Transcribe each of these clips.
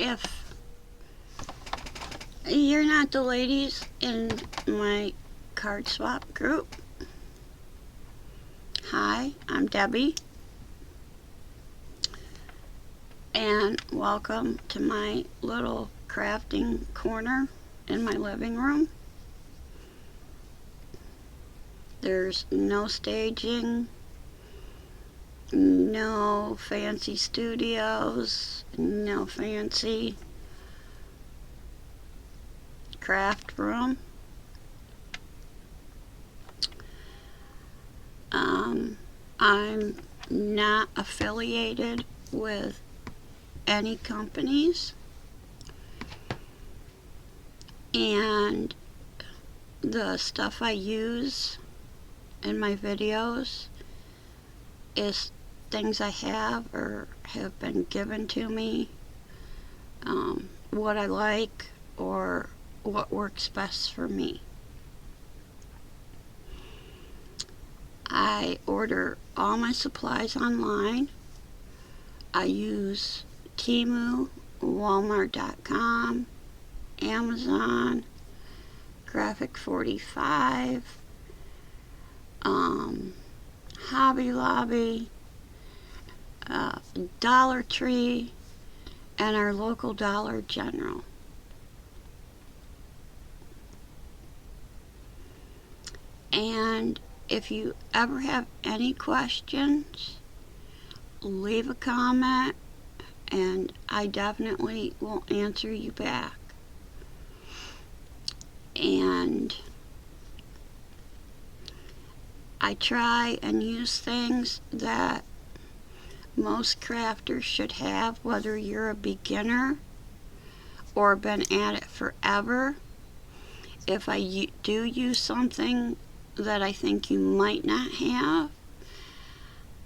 if you're not the ladies in my card swap group, hi, I'm Debbie, and welcome to my little crafting corner in my living room. There's no staging, no fancy studios, no fancy craft room. I'm not affiliated with any companies, and the stuff I use in my videos is things I have or have been given to me, what I like or what works best for me. I order all my supplies online. I use Temu, Walmart.com, Amazon, Graphic 45, Hobby Lobby, Dollar Tree, and our local Dollar General. And if you ever have any questions, leave a comment and I definitely will answer you back. And I try and use things that most crafters should have, whether you're a beginner or been at it forever. If I do use something that I think you might not have,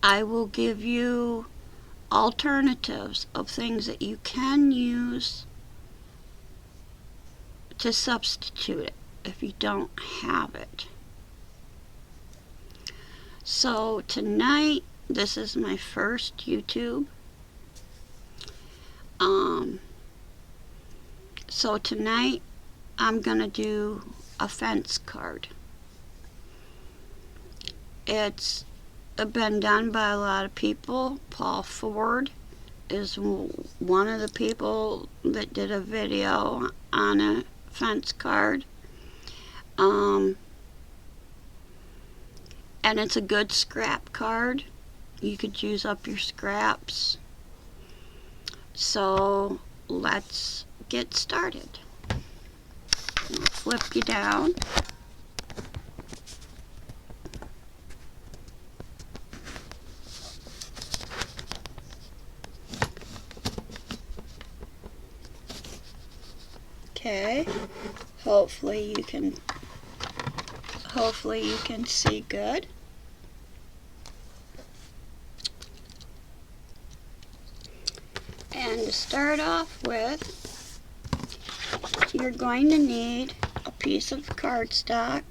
I will give you alternatives of things that you can use to substitute it if you don't have it. So tonight, this is my first YouTube. So tonight I'm gonna do a fence card. It's been done by a lot of people. Paul Ford is one of the people that did a video on a fence card. And it's a good scrap card. You could use up your scraps. So let's get started. I'll flip you down. Okay, hopefully you can see good. And to start off with, you're going to need a piece of cardstock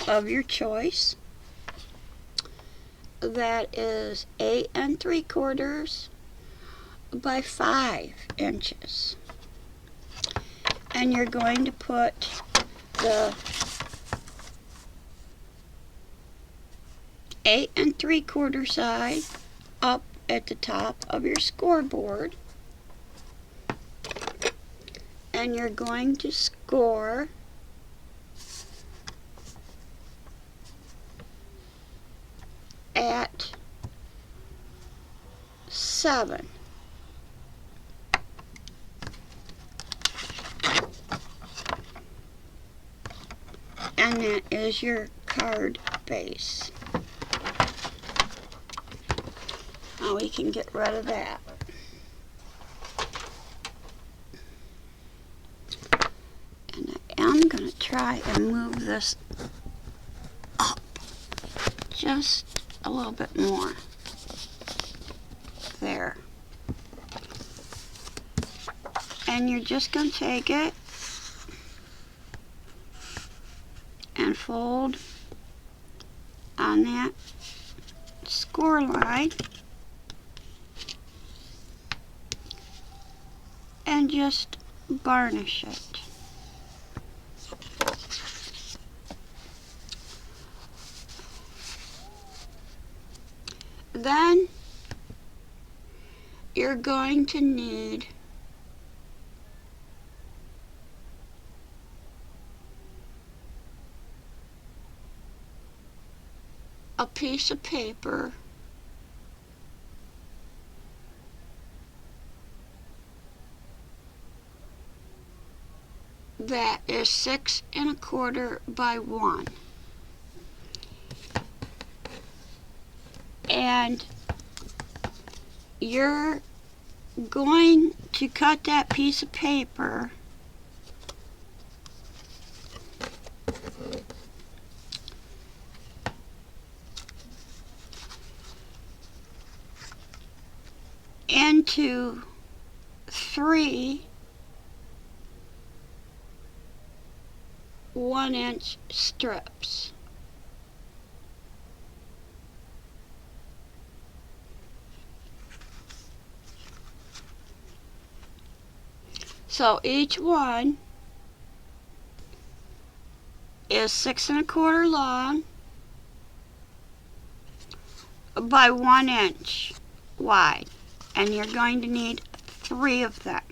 of your choice that is 8 3/4 by 5 inches. And you're going to put the 8 3/4 side up at the top of your scoreboard, and you're going to score at 7. And that is your card base. Now we can get rid of that. And I am going to try and move this up just a little bit more. There. And you're just going to take it and fold on that score line and just varnish it. Then you're going to need a piece of paper that is 6 1/4 by 1. And you're going to cut that piece of paper into 3 1-inch strips. So each one is 6 1/4 long by 1 inch wide, and you're going to need 3 of them.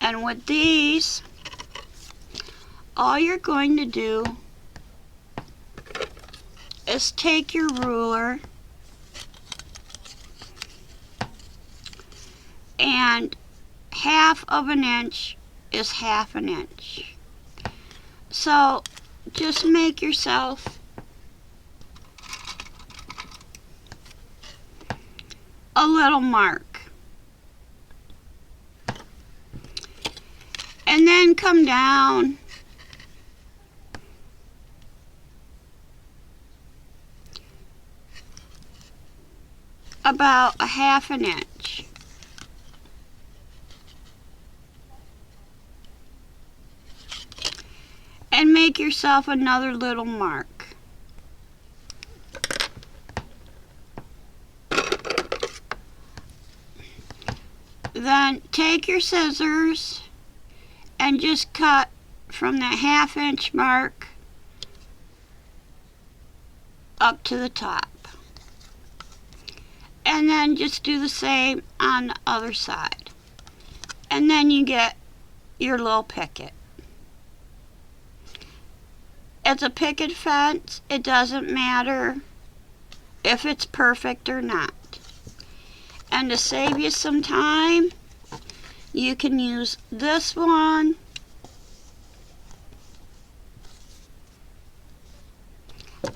And with these, all you're going to do is take your ruler and 1/2 of an inch is 1/2 an inch. So just make yourself a little mark. And then come down about 1/2 an inch. And make yourself another little mark. Then take your scissors and just cut from that 1/2 inch mark up to the top. And then just do the same on the other side. And then you get your little picket. It's a picket fence. It doesn't matter if it's perfect or not. And to save you some time, you can use this one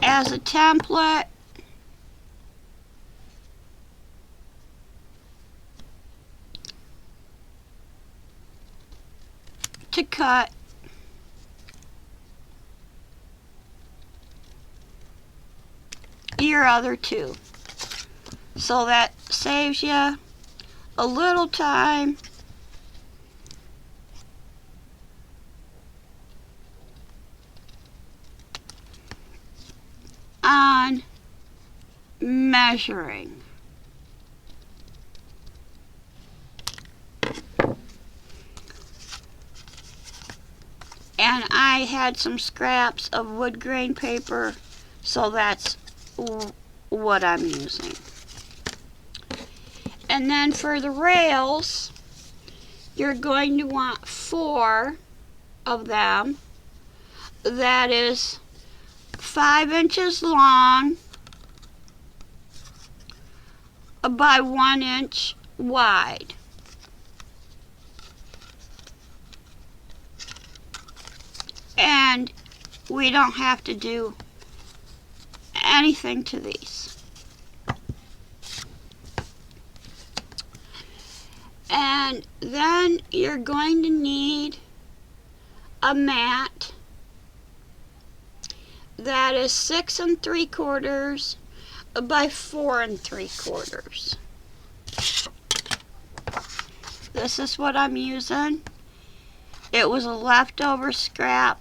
as a template to cut your other two. So that saves you a little time on measuring. And I had some scraps of wood grain paper, so that's what I'm using. And then for the rails, you're going to want 4 of them. That is 5 inches long by 1 inch wide. And we don't have to do anything to these. And then you're going to need a mat that is 6 3/4 by 4 3/4. This is what I'm using. It was a leftover scrap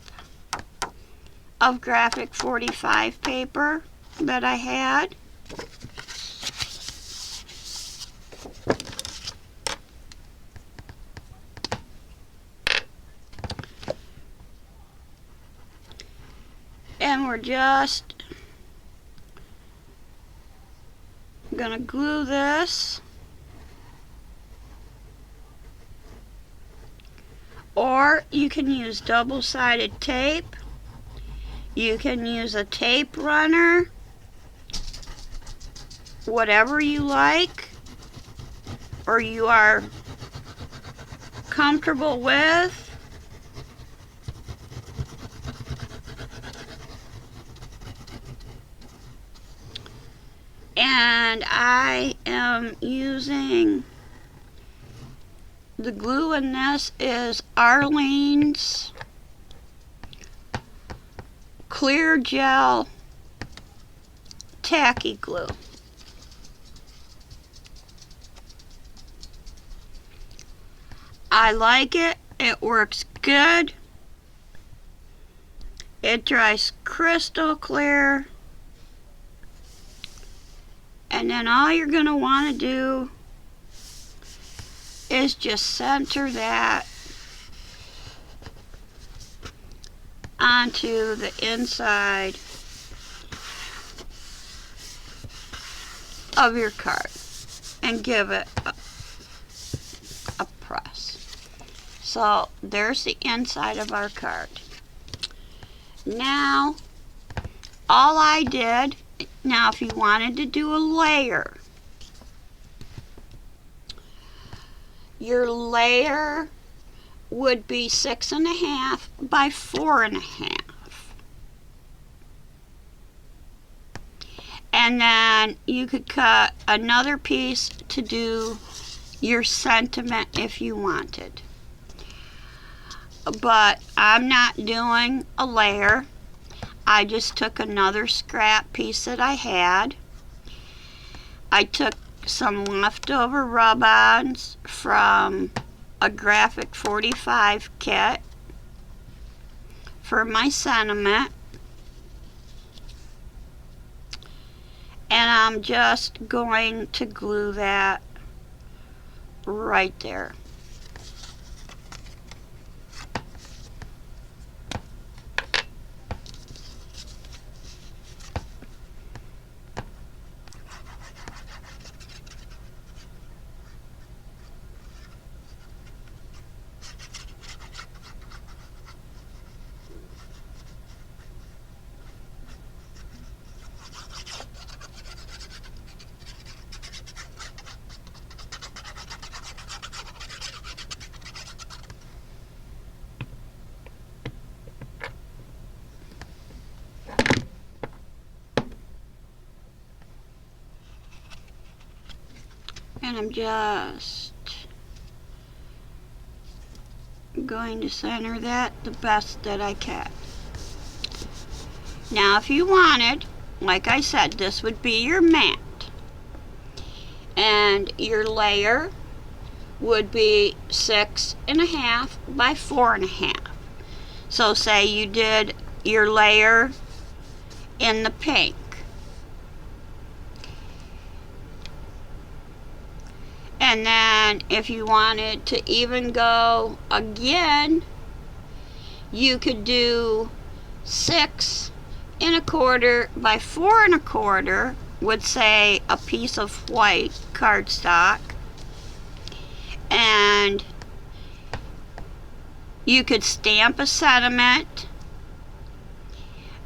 of graphic 45 paper that I had. And we're just gonna glue this. Or you can use double-sided tape. You can use a tape runner. Whatever you like or you are comfortable with. And I am using the glue in this is Arlene's Clear Gel Tacky Glue. I like it. It works good. It dries crystal clear. And then all you're going to want to do is just center that onto the inside of your card and give it a press. So there's the inside of our card. Now, all I did, now if you wanted to do a layer, your layer would be 6.5 by 4.5. And then you could cut another piece to do your sentiment if you wanted. But I'm not doing a layer. I just took another scrap piece that I had. I took some leftover rub-ons from a Graphic 45 kit for my sentiment. And I'm just going to glue that right there. And I'm just going to center that the best that I can. Now if you wanted, like I said, this would be your mat. And your layer would be 6.5 by 4.5. So say you did your layer in the pink. And then if you wanted to even go again, you could do 6.25 by 4.25, would say a piece of white cardstock. And you could stamp a sentiment.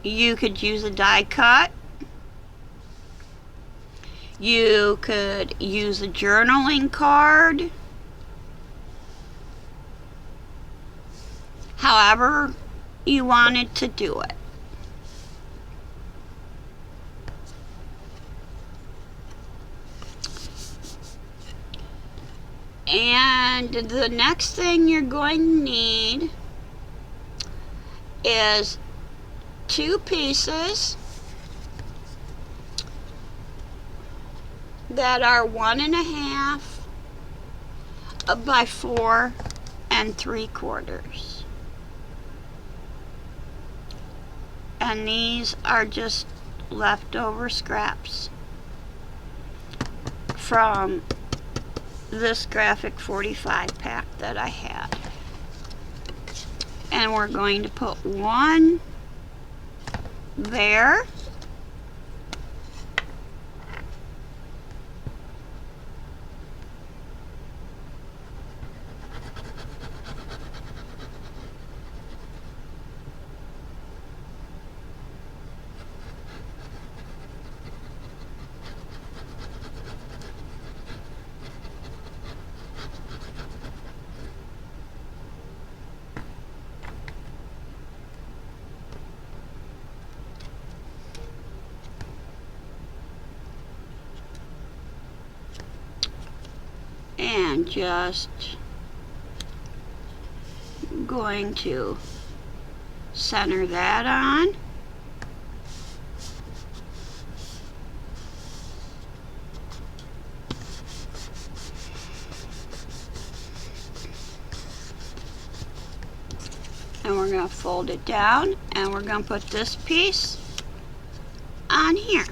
You could use a die cut. You could use a journaling card. However you wanted to do it. And the next thing you're going to need is 2 pieces that are 1.5 by 4.75. And these are just leftover scraps from this Graphic 45 pack that I had. And we're going to put one there. And just going to center that on. And we're going to fold it down, and we're going to put this piece on here.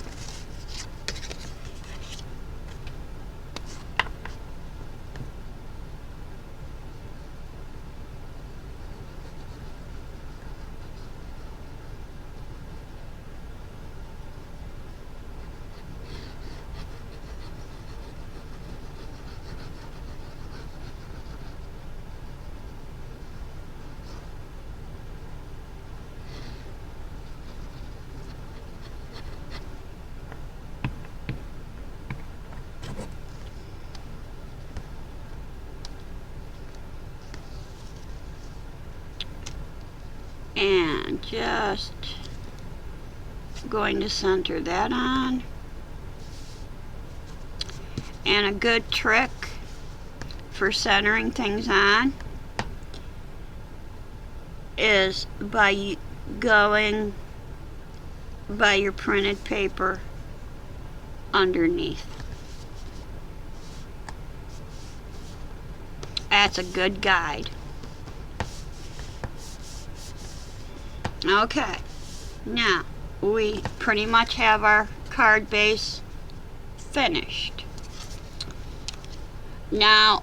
And just going to center that on. And a good trick for centering things on is by going by your printed paper underneath. That's a good guide. Okay, now we pretty much have our card base finished. Now,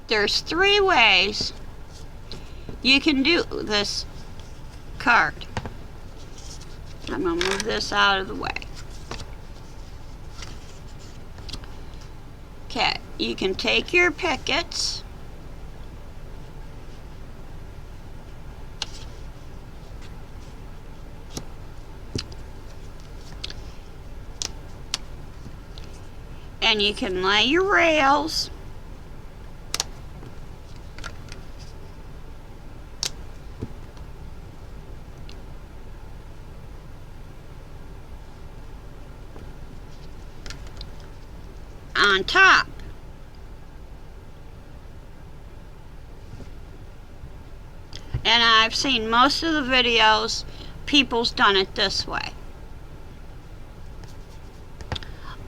there's 3 ways you can do this card. I'm going to move this out of the way. Okay, you can take your pickets and you can lay your rails on top. And I've seen most of the videos, people's done it this way.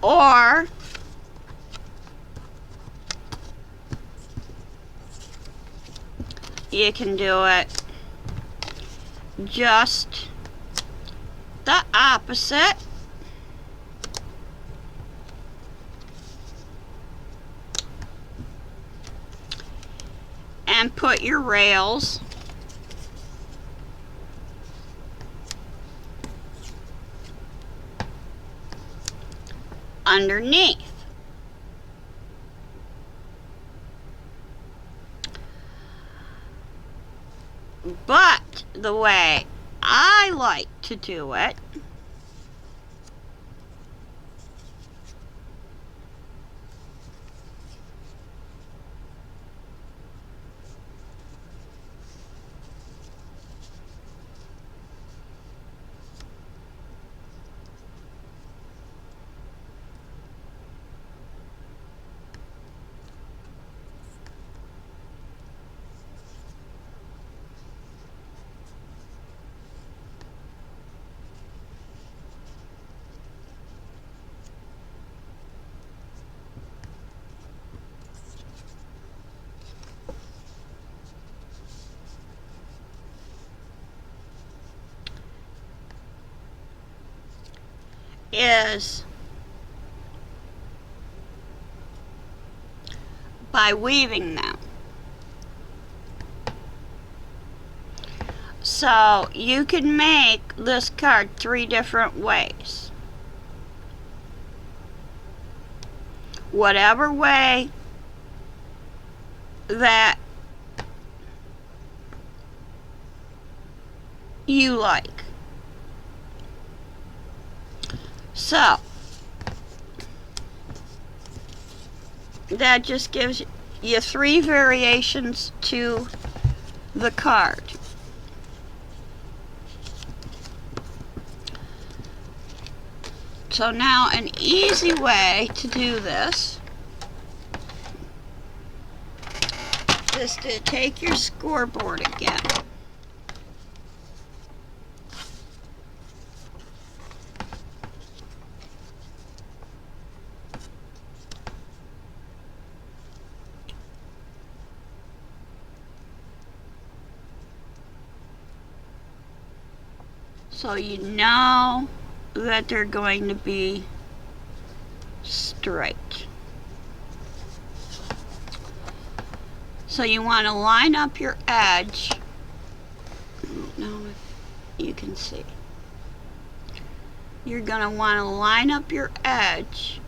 Or you can do it just the opposite. And put your rails underneath. But the way I like to do it is by weaving them. So you can make this card 3 different ways. Whatever way that you like. So that just gives you 3 variations to the card. So now an easy way to do this is to take your scoreboard again. So you know that they're going to be straight. So you want to line up your edge. I don't know if you can see. You're going to want to line up your edge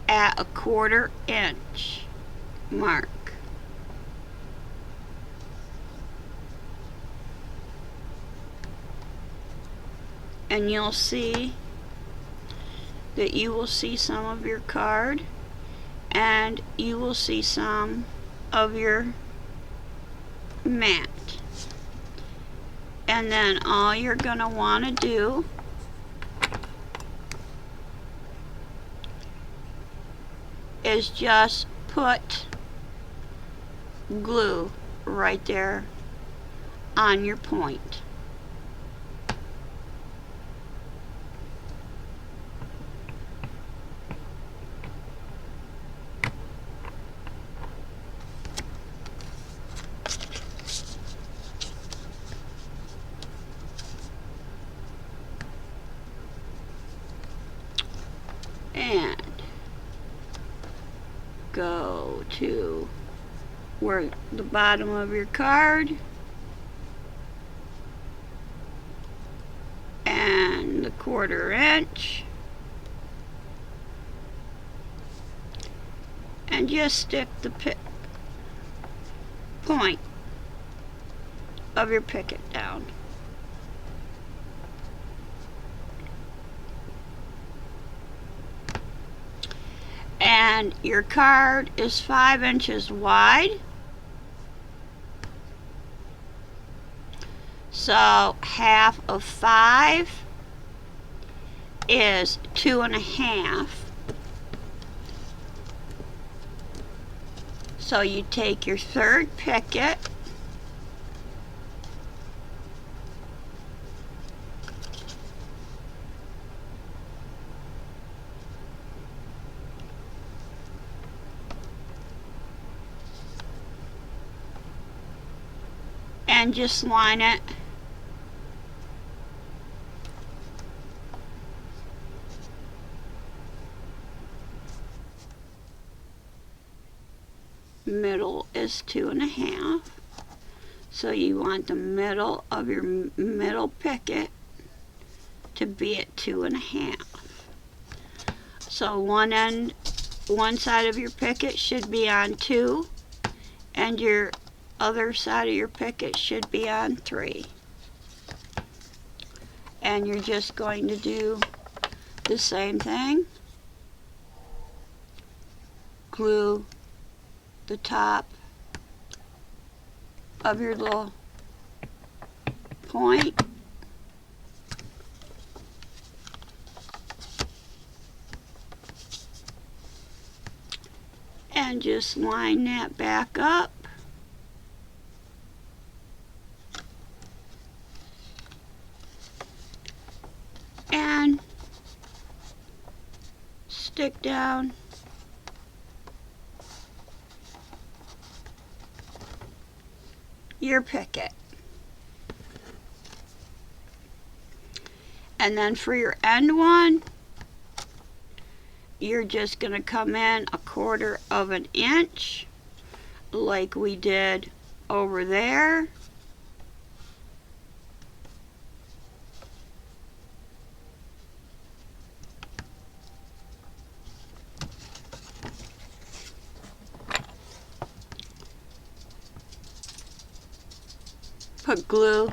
at a 1/4 inch mark. And you'll see that you will see some of your card and you will see some of your mat. And then all you're going to want to do is just put glue right there on your point. And go to where the bottom of your card and the 1/4 inch, and just stick the point of your picket down. And your card is 5 inches wide. So half of 5 is 2.5. So you take your 3rd picket and just line it middle is 2.5. So you want the middle of your middle picket to be at 2.5. So one side of your picket should be on 2, and your other side of your picket should be on 3. And you're just going to do the same thing. Glue the top of your little point. And just line that back up. And stick down your picket. And then for your end one, you're just going to come in 1/4 inch like we did over there, Put glue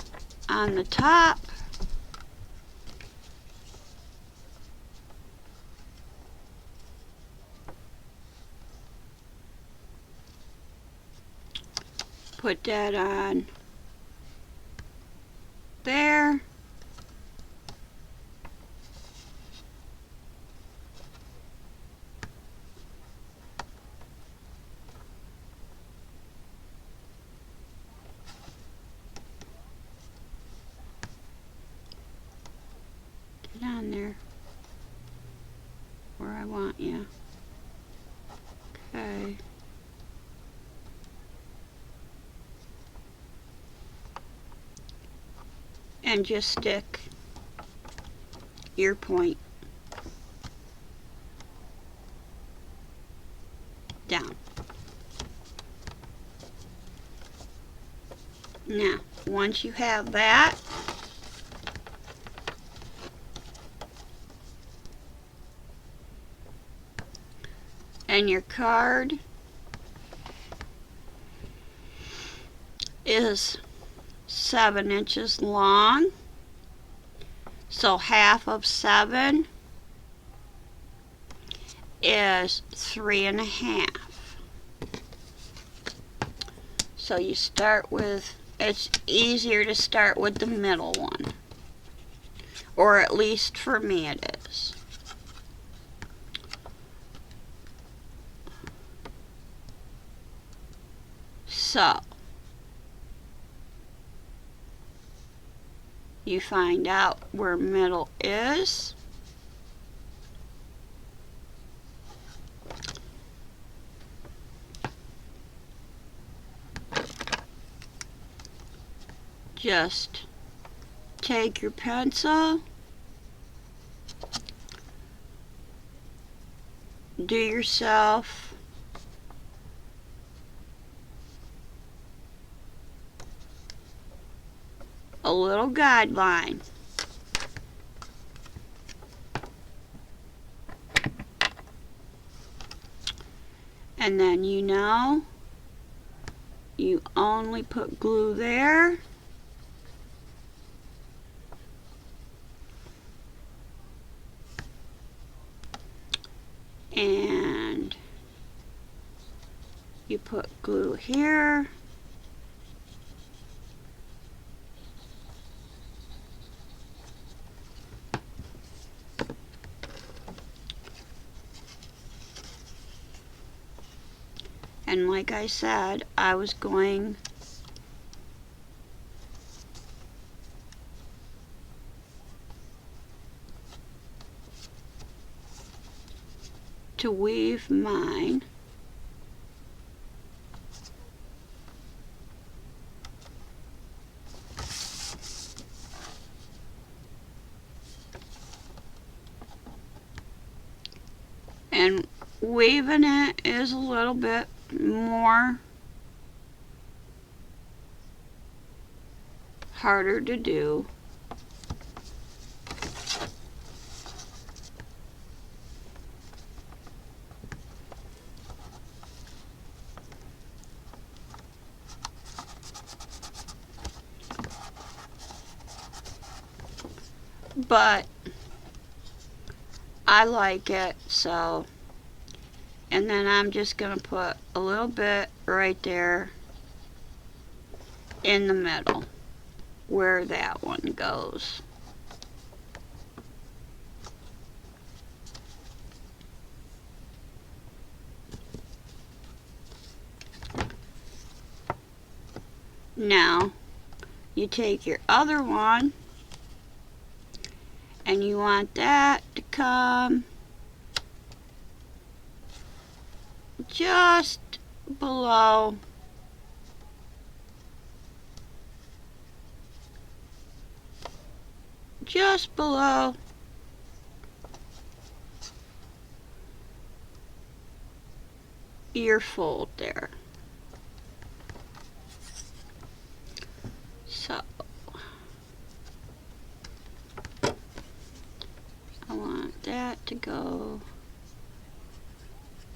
on the top. Put that on there. Get on there where I want you. Okay. And just stick your point down. Now, once you have that, and your card is 7 inches long, so half of 7 is 3.5. So you start with, it's easier to start with the middle one, or at least for me it is. So you find out where middle is. Just take your pencil, do yourself a little guideline. And then you know you only put glue there. And you put glue here. And like I said, I was going to weave mine and weaving it is a little bit more harder to do. But I like it, so, and then I'm just going to put a little bit right there in the middle where that one goes. Now you take your other one and you want that to come just below your fold there. So I want that to go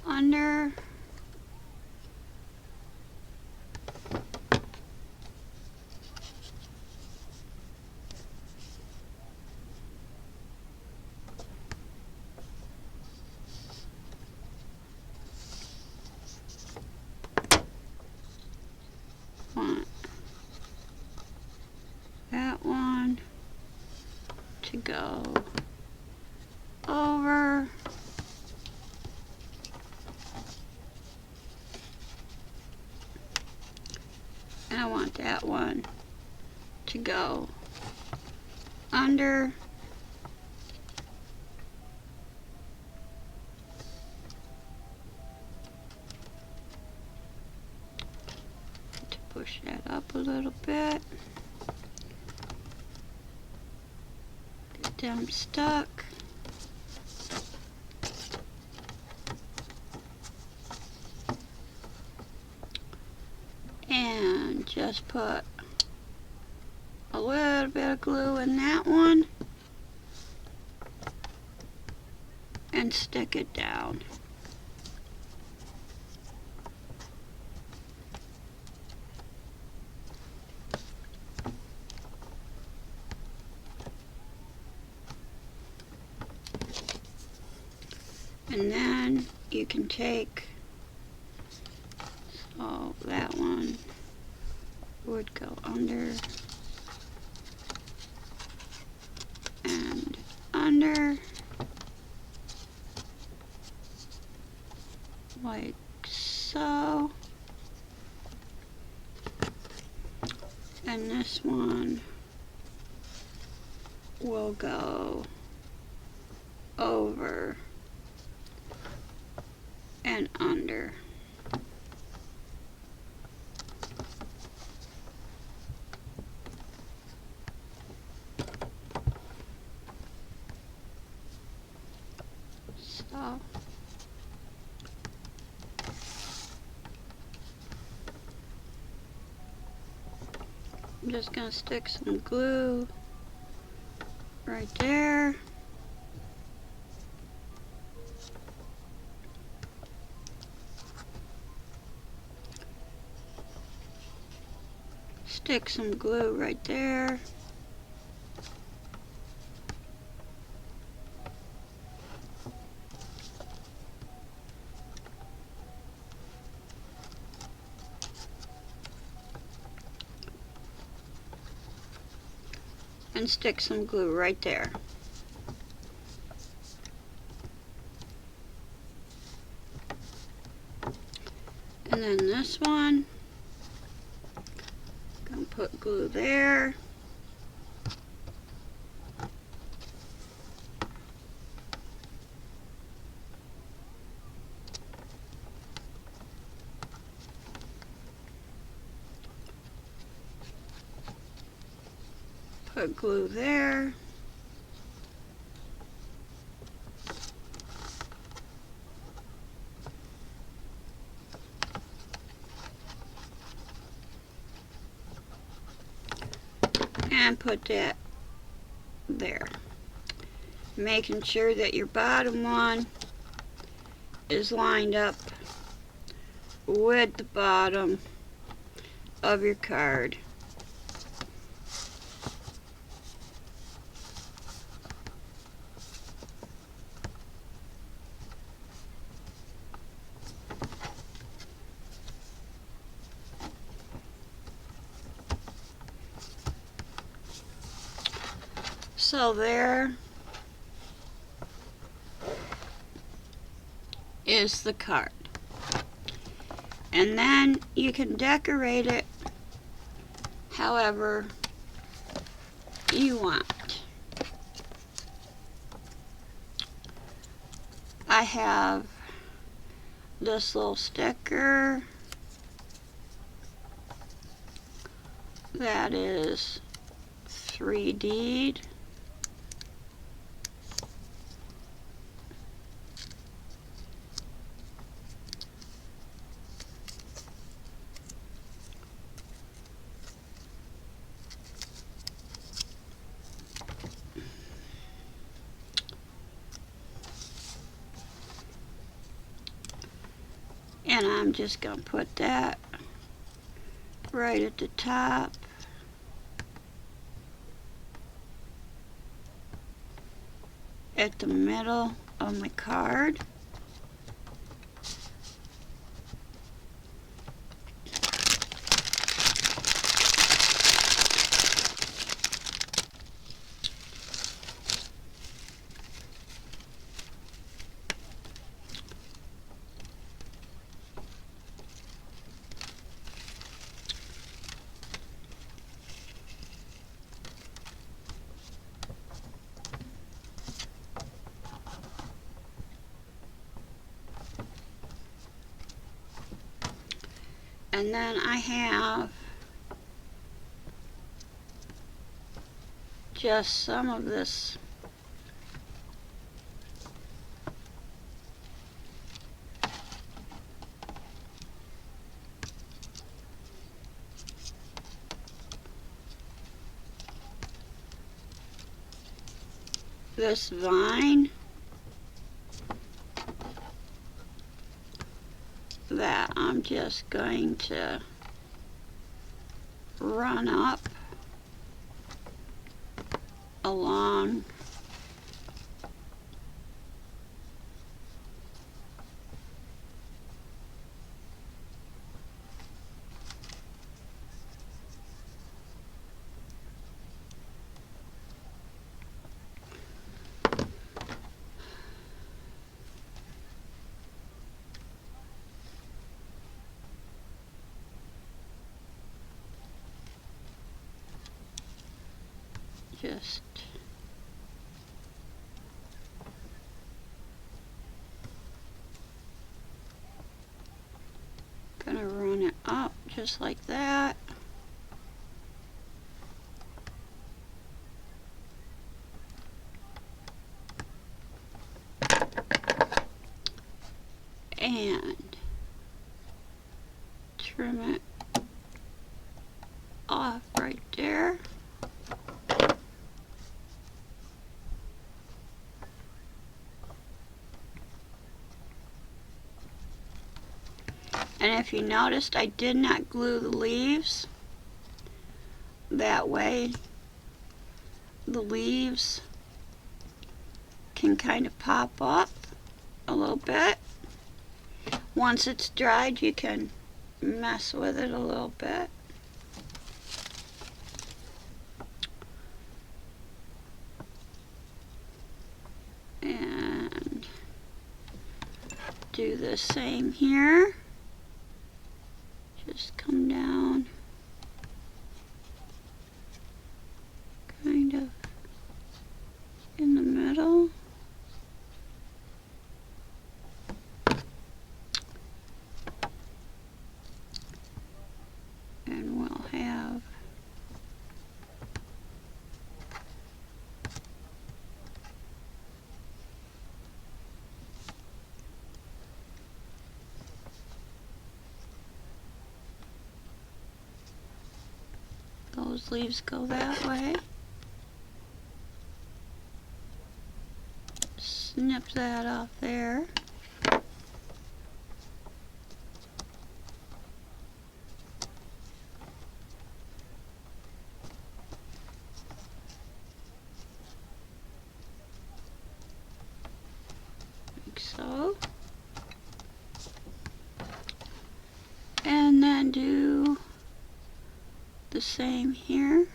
under. want that one to go over. And I want that one to go under. To push that up a little bit. Get them stuck. And just put a little bit of glue in that one and stick it down. And then you can take, so that one would go under and under, like so. And this one will go over and under. So I'm just going to stick some glue right there. Stick some glue right there. And stick some glue right there. And then this one, gonna put glue there. Put glue there. And put that there. Making sure that your bottom one is lined up with the bottom of your card. So there is the card. And then you can decorate it however you want. I have this little sticker that is 3D'd. And I'm just going to put that right at the top. At the middle of my card. And then I have just some of this vine that I'm just going to run up along just gonna run it up just like that. And trim it off right there. And if you noticed, I did not glue the leaves. That way the leaves can kind of pop up a little bit. Once it's dried, you can mess with it a little bit. And do the same here. Just come down kind of in the middle. And we'll have those leaves go that way. Snip that off there. Like so. And then do the same here.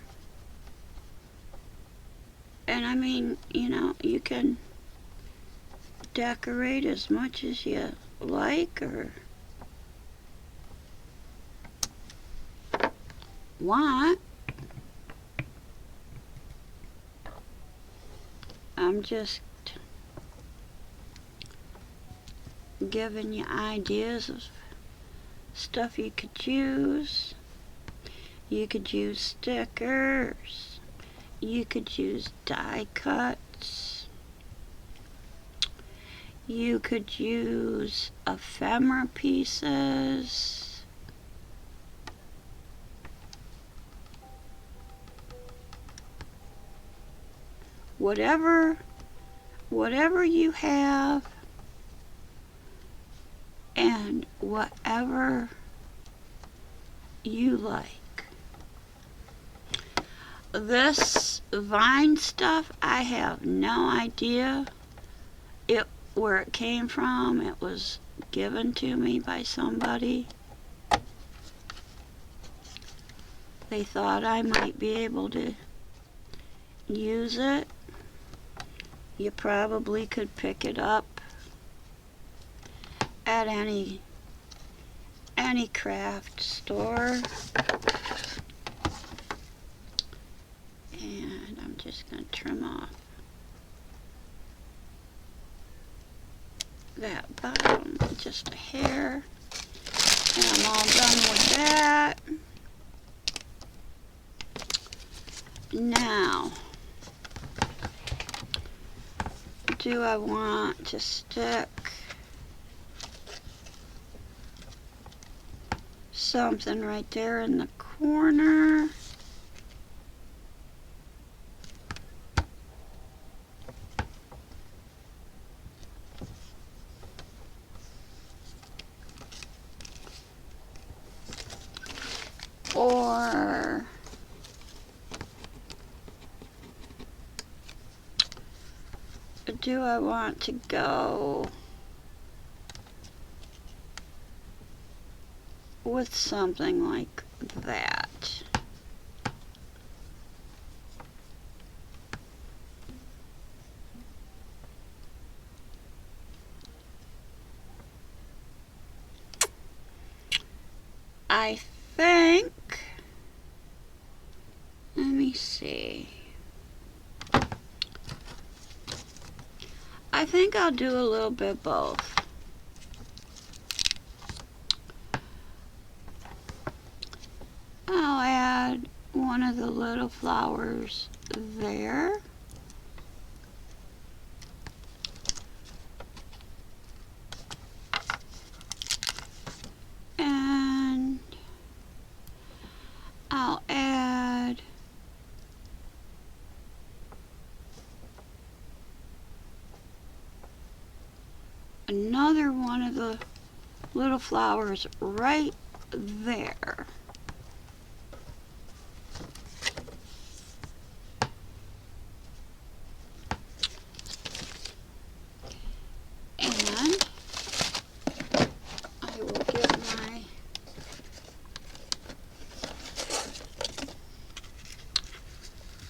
And I mean, you know, you can decorate as much as you like or want. I'm just giving you ideas of stuff you could use. You could use stickers. You could use die cuts. You could use ephemera pieces. Whatever you have and whatever you like. This vine stuff, I have no idea where it came from. It was given to me by somebody. They thought I might be able to use it. You probably could pick it up at any craft store. And I'm just going to trim off that bottom just a hair. And I'm all done with that. Now, do I want to stick something right there in the corner? Or do I want to go with something like that? I think, let me see. I think I'll do a little bit both. I'll add one of the little flowers there. And I'll add another one of the little flowers right there. And I will get my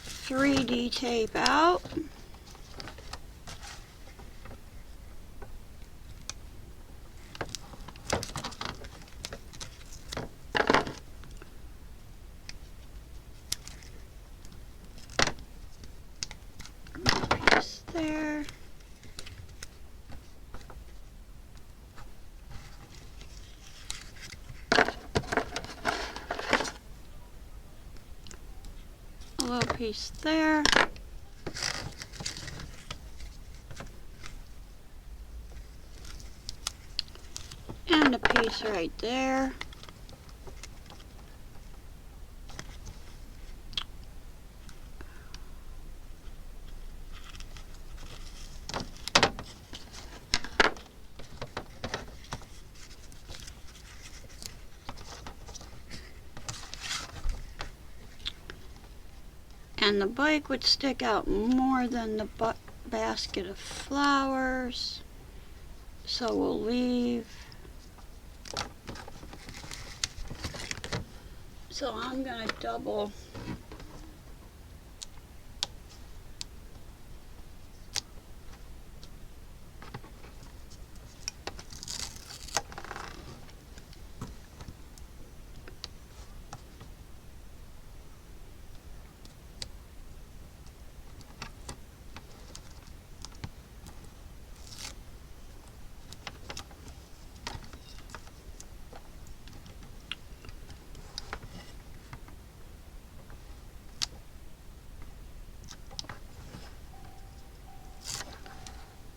.3D tape out. Piece there. A little piece there. And a piece right there. And the bike would stick out more than the basket of flowers. So we'll leave. So I'm going to double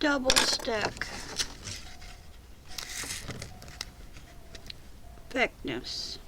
double stick thickness.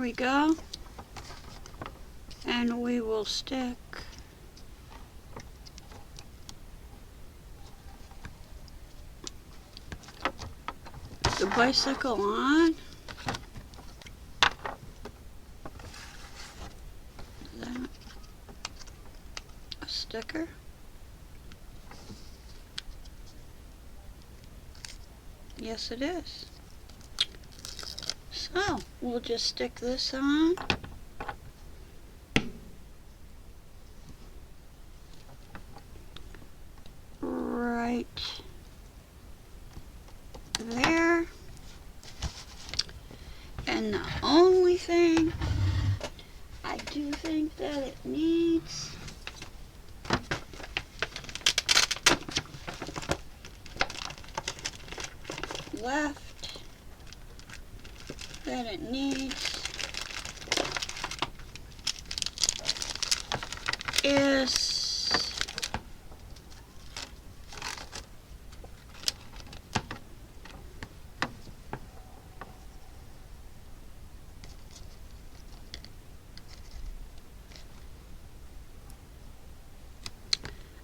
we go. And we will stick the bicycle on. Is that a sticker? Yes, it is. So, we'll just stick this on. Right there. And the only thing I do think that it needs left that it needs is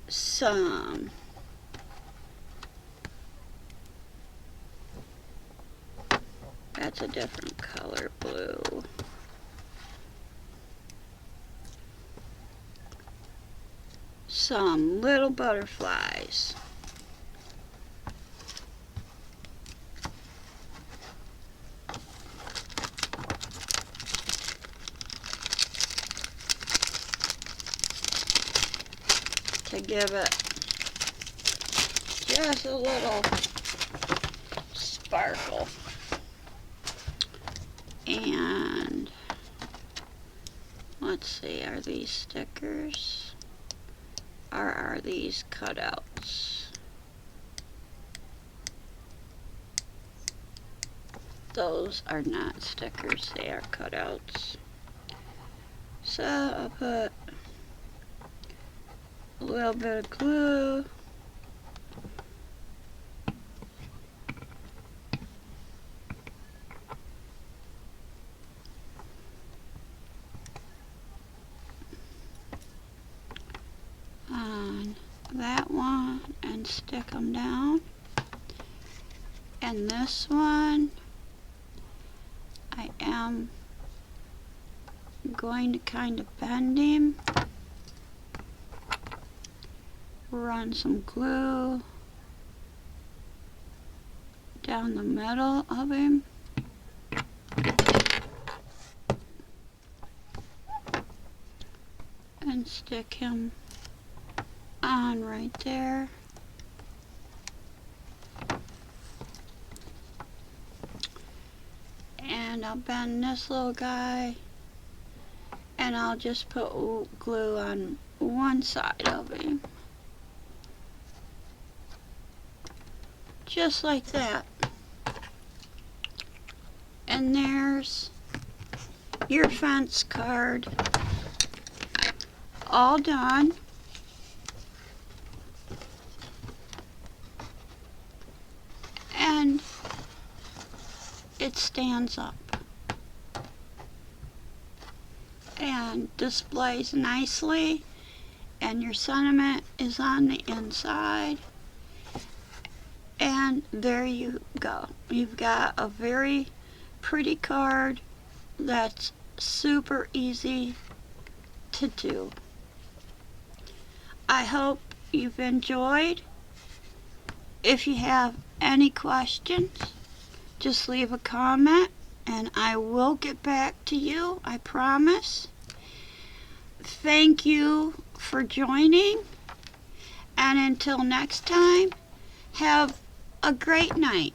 some that's a different color blue. Some little butterflies. To give it just a little sparkle. And let's see, are these stickers or are these cutouts? Those are not stickers, they are cutouts. So I'll put a little bit of glue. On that one and stick them down. And this one I am going to kind of bend him. Run some glue down the middle of him. And stick him on right there. And I'll bend this little guy and I'll just put glue on one side of him. Just like that. And there's your fence card all done. And it stands up and displays nicely, and your sentiment is on the inside. And there you go. You've got a very pretty card that's super easy to do. I hope you've enjoyed. If you have any questions, just leave a comment and I will get back to you, I promise. Thank you for joining, and until next time, have a great night.